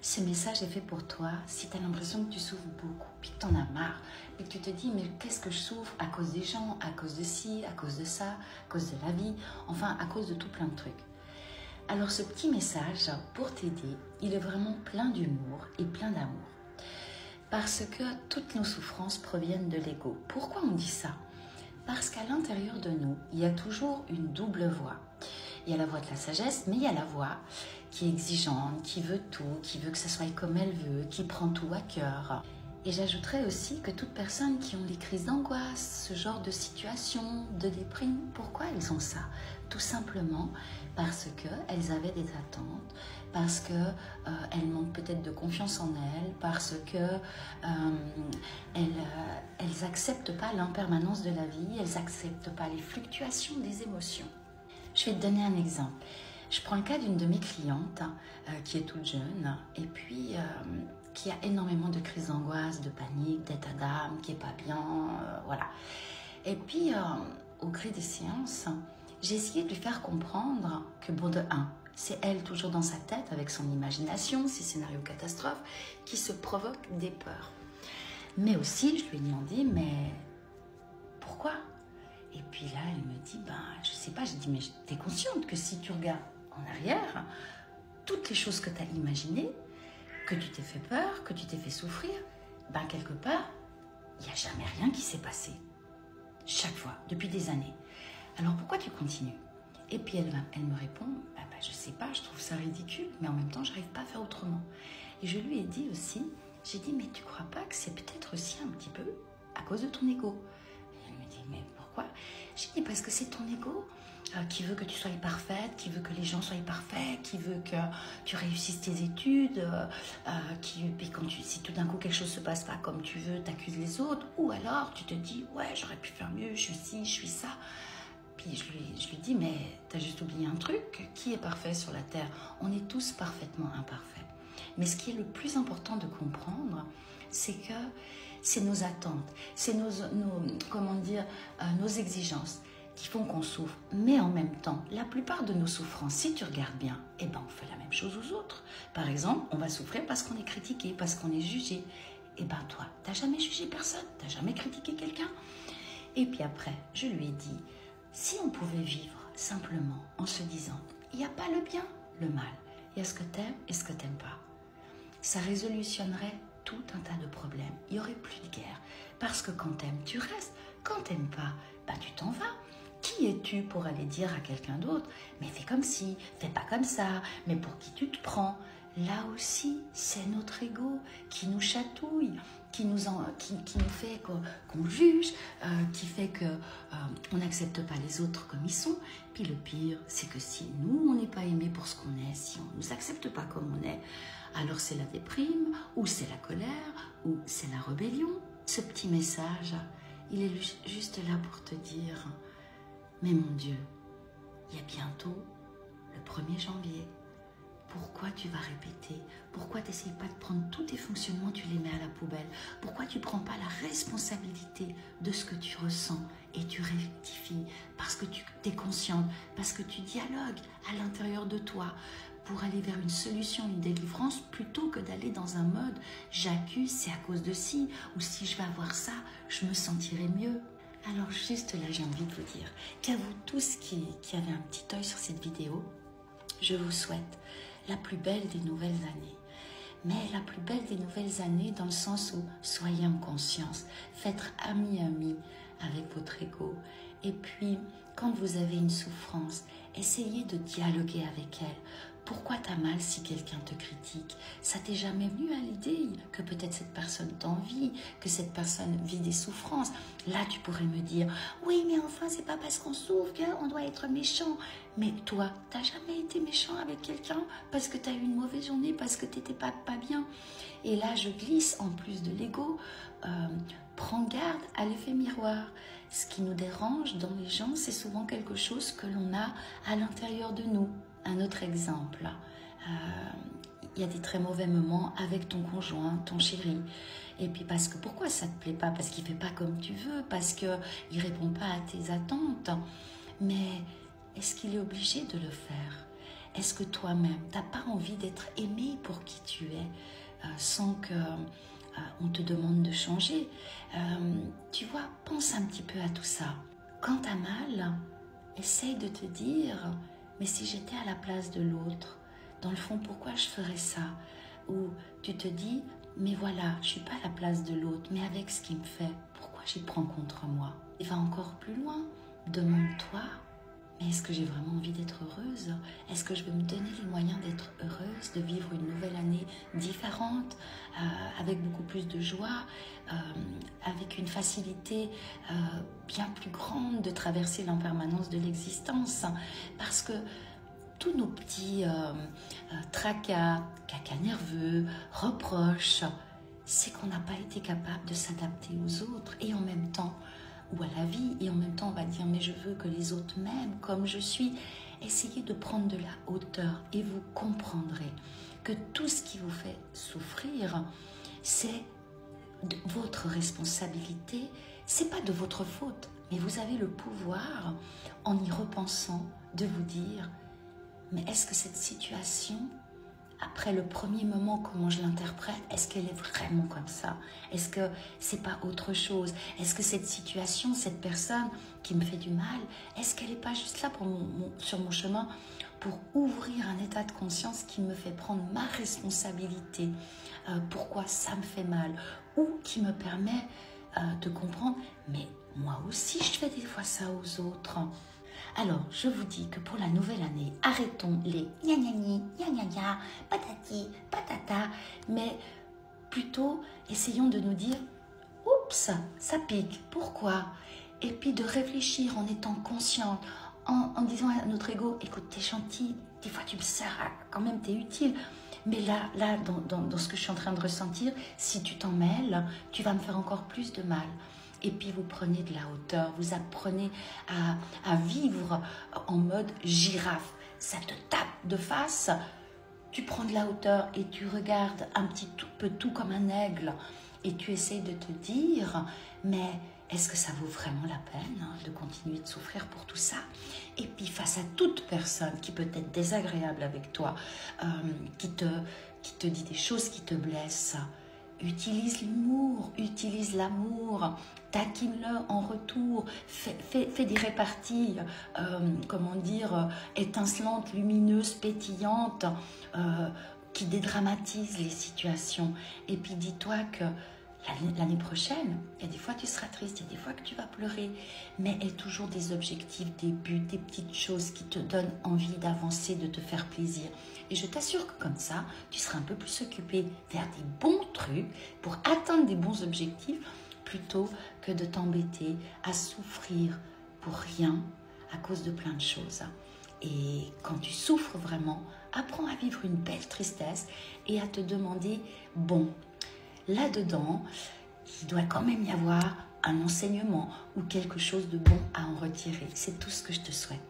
Ce message est fait pour toi si tu as l'impression que tu souffres beaucoup, puis que tu en as marre, puis que tu te dis mais qu'est-ce que je souffre à cause des gens, à cause de ci, à cause de ça, à cause de la vie, enfin à cause de tout plein de trucs. Alors ce petit message, pour t'aider, il est vraiment plein d'humour et plein d'amour. Parce que toutes nos souffrances proviennent de l'ego. Pourquoi on dit ça? Parce qu'à l'intérieur de nous, il y a toujours une double voix. Il y a la voix de la sagesse, mais il y a la voix qui est exigeante, qui veut tout, qui veut que ça soit comme elle veut, qui prend tout à cœur. Et j'ajouterais aussi que toutes personnes qui ont des crises d'angoisse, ce genre de situation, de déprime, pourquoi elles ont ça? Tout simplement parce qu'elles avaient des attentes, parce qu'elles manquent peut-être de confiance en elles, parce qu'elles n'acceptent pas l'impermanence de la vie, elles n'acceptent pas les fluctuations des émotions. Je vais te donner un exemple. Je prends le cas d'une de mes clientes qui est toute jeune et puis qui a énormément de crises d'angoisse, de panique, d'état d'âme, qui n'est pas bien, voilà. Et puis, au gré des séances, j'ai essayé de lui faire comprendre que, bon, de un, c'est elle toujours dans sa tête avec son imagination, ses scénarios catastrophes, qui se provoquent des peurs. Mais aussi, je lui ai demandé, mais pourquoi ? Et puis là, elle me dit, je sais pas, j'ai dit, mais t'es consciente que si tu regardes en arrière, toutes les choses que tu as imaginées, que tu t'es fait peur, que tu t'es fait souffrir, quelque part, il n'y a jamais rien qui s'est passé. Chaque fois, depuis des années. Alors pourquoi tu continues? Et puis elle me répond, je sais pas, je trouve ça ridicule, mais en même temps, j'arrive pas à faire autrement. Et je lui ai dit aussi, j'ai dit, mais tu crois pas que c'est peut-être aussi un petit peu à cause de ton ego? Et elle me dit, mais pourquoi? J'ai dit, parce que c'est ton ego qui veut que tu sois parfaite, qui veut que les gens soient parfaits, qui veut que tu réussisses tes études, puis si tout d'un coup quelque chose se passe pas comme tu veux, t'accuses les autres, ou alors tu te dis, ouais, j'aurais pu faire mieux, je suis ci, je suis ça. Puis je lui dis, mais t'as juste oublié un truc, qui est parfait sur la terre? On est tous parfaitement imparfaits. Mais ce qui est le plus important de comprendre, c'est que c'est nos attentes, c'est nos exigences qui font qu'on souffre. Mais en même temps, la plupart de nos souffrances, si tu regardes bien, on fait la même chose aux autres. Par exemple, on va souffrir parce qu'on est critiqué, parce qu'on est jugé. Toi, t'as jamais jugé personne, t'as jamais critiqué quelqu'un. Et puis après, je lui ai dit, si on pouvait vivre simplement en se disant, il n'y a pas le bien, le mal, il y a ce que t'aimes et ce que t'aimes pas. Ça résolutionnerait tout un tas de problèmes. Il n'y aurait plus de guerre. Parce que quand t'aimes, tu restes. Quand t'aimes pas, tu t'en vas. Qui es-tu pour aller dire à quelqu'un d'autre, mais fais comme ci, fais pas comme ça, mais pour qui tu te prends? Là aussi, c'est notre ego qui nous chatouille, qui nous fait qu'on juge, qui fait qu'on n'accepte pas les autres comme ils sont. Puis le pire, c'est que si nous, on n'est pas aimé pour ce qu'on est, si on ne nous accepte pas comme on est, alors c'est la déprime, ou c'est la colère, ou c'est la rébellion. Ce petit message, il est juste là pour te dire, mais mon Dieu, il y a bientôt le 1er janvier. Pourquoi tu vas répéter? Pourquoi tu n'essayes pas de prendre tous tes fonctionnements, tu les mets à la poubelle? Pourquoi tu ne prends pas la responsabilité de ce que tu ressens et tu rectifies? Parce que tu es consciente, parce que tu dialogues à l'intérieur de toi pour aller vers une solution, une délivrance, plutôt que d'aller dans un mode « j'accuse, c'est à cause de ci » ou « si je vais avoir ça, je me sentirai mieux ». Alors juste là, j'ai envie de vous dire qu'à vous tous qui avez un petit œil sur cette vidéo, je vous souhaite la plus belle des nouvelles années. Mais la plus belle des nouvelles années dans le sens où soyez en conscience, faites ami avec votre ego. Et puis, quand vous avez une souffrance, essayez de dialoguer avec elle. Pourquoi t'as mal si quelqu'un te critique? Ça t'est jamais venu à l'idée que peut-être cette personne t'envie, que cette personne vit des souffrances? Là, tu pourrais me dire, oui, mais enfin, c'est pas parce qu'on souffre qu'on doit être méchant. Mais toi, t'as jamais été méchant avec quelqu'un parce que t'as eu une mauvaise journée, parce que t'étais pas bien? Et là, je glisse en plus de l'ego. Prends garde à l'effet miroir. Ce qui nous dérange dans les gens, c'est souvent quelque chose que l'on a à l'intérieur de nous. Un autre exemple, il y a des très mauvais moments avec ton conjoint, ton chéri. Et puis pourquoi ça ne te plaît pas? Parce qu'il ne fait pas comme tu veux, parce qu'il ne répond pas à tes attentes. Mais est-ce qu'il est obligé de le faire? Est-ce que toi-même, tu n'as pas envie d'être aimé pour qui tu es sans que on te demande de changer? Tu vois, pense un petit peu à tout ça. Quand tu as mal, essaye de te dire, mais si j'étais à la place de l'autre, dans le fond, pourquoi je ferais ça? Ou tu te dis, mais voilà, je ne suis pas à la place de l'autre, mais avec ce qu'il me fait, pourquoi j'y prends contre moi? Et va encore plus loin, demande-toi, mais est-ce que j'ai vraiment envie d'être heureuse? Est-ce que je veux me donner les moyens d'être heureuse, de vivre une nouvelle année différente, avec beaucoup plus de joie, avec une facilité bien plus grande de traverser l'impermanence de l'existence? Parce que tous nos petits tracas, caca nerveux, reproches, c'est qu'on n'a pas été capable de s'adapter aux autres et en même temps, ou à la vie, et en même temps on va dire mais je veux que les autres m'aiment comme je suis. Essayez de prendre de la hauteur et vous comprendrez que tout ce qui vous fait souffrir, c'est de votre responsabilité, c'est pas de votre faute, mais vous avez le pouvoir, en y repensant, de vous dire mais est-ce que cette situation, après le premier moment, comment je l'interprète, est-ce qu'elle est vraiment comme ça? Est-ce que c'est pas autre chose? Est-ce que cette situation, cette personne qui me fait du mal, est-ce qu'elle n'est pas juste là sur mon chemin pour ouvrir un état de conscience qui me fait prendre ma responsabilité? Pourquoi ça me fait mal? Ou qui me permet de comprendre, mais moi aussi je fais des fois ça aux autres. Alors, je vous dis que pour la nouvelle année, arrêtons les gna gna gni, gna gna gna, patati, patata, mais plutôt essayons de nous dire « Oups, ça pique, pourquoi ?» Et puis de réfléchir en étant consciente, en disant à notre ego « Écoute, t'es gentil, des fois tu me sers, quand même t'es utile. » Mais là dans ce que je suis en train de ressentir, si tu t'en mêles, tu vas me faire encore plus de mal. Et puis vous prenez de la hauteur, vous apprenez à vivre en mode girafe. Ça te tape de face, tu prends de la hauteur et tu regardes un petit peu tout comme un aigle et tu essayes de te dire, mais est-ce que ça vaut vraiment la peine de continuer de souffrir pour tout ça? Et puis face à toute personne qui peut être désagréable avec toi, qui te dit des choses qui te blessent, utilise l'humour, utilise l'amour, taquine-le en retour, fais des réparties, comment dire, étincelantes, lumineuses, pétillantes, qui dédramatisent les situations. Et puis dis-toi que l'année prochaine, il y a des fois tu seras triste, il y a des fois que tu vas pleurer, mais il y a toujours des objectifs, des buts, des petites choses qui te donnent envie d'avancer, de te faire plaisir. Et je t'assure que comme ça, tu seras un peu plus occupé vers des bons trucs pour atteindre des bons objectifs plutôt que de t'embêter à souffrir pour rien à cause de plein de choses. Et quand tu souffres vraiment, apprends à vivre une belle tristesse et à te demander, bon, là-dedans, il doit quand même y avoir un enseignement ou quelque chose de bon à en retirer. C'est tout ce que je te souhaite.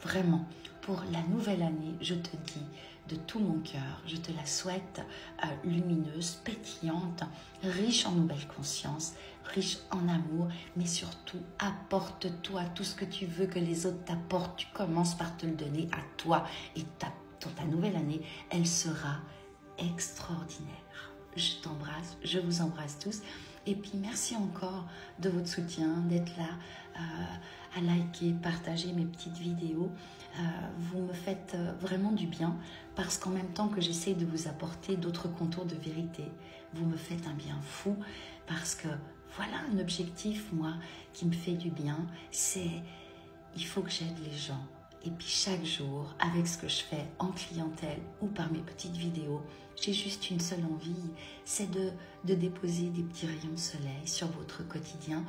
Vraiment, pour la nouvelle année, je te dis de tout mon cœur, je te la souhaite lumineuse, pétillante, riche en nouvelle conscience, riche en amour, mais surtout apporte-toi tout ce que tu veux que les autres t'apportent. Tu commences par te le donner à toi et ta nouvelle année, elle sera extraordinaire. Je t'embrasse, je vous embrasse tous. Et puis merci encore de votre soutien, d'être là, à liker, partager mes petites vidéos. Vous me faites vraiment du bien parce qu'en même temps que j'essaie de vous apporter d'autres contours de vérité, vous me faites un bien fou parce que voilà un objectif, moi, qui me fait du bien, c'est il faut que j'aide les gens. Et puis chaque jour, avec ce que je fais en clientèle ou par mes petites vidéos, j'ai juste une seule envie, c'est de déposer des petits rayons de soleil sur votre quotidien.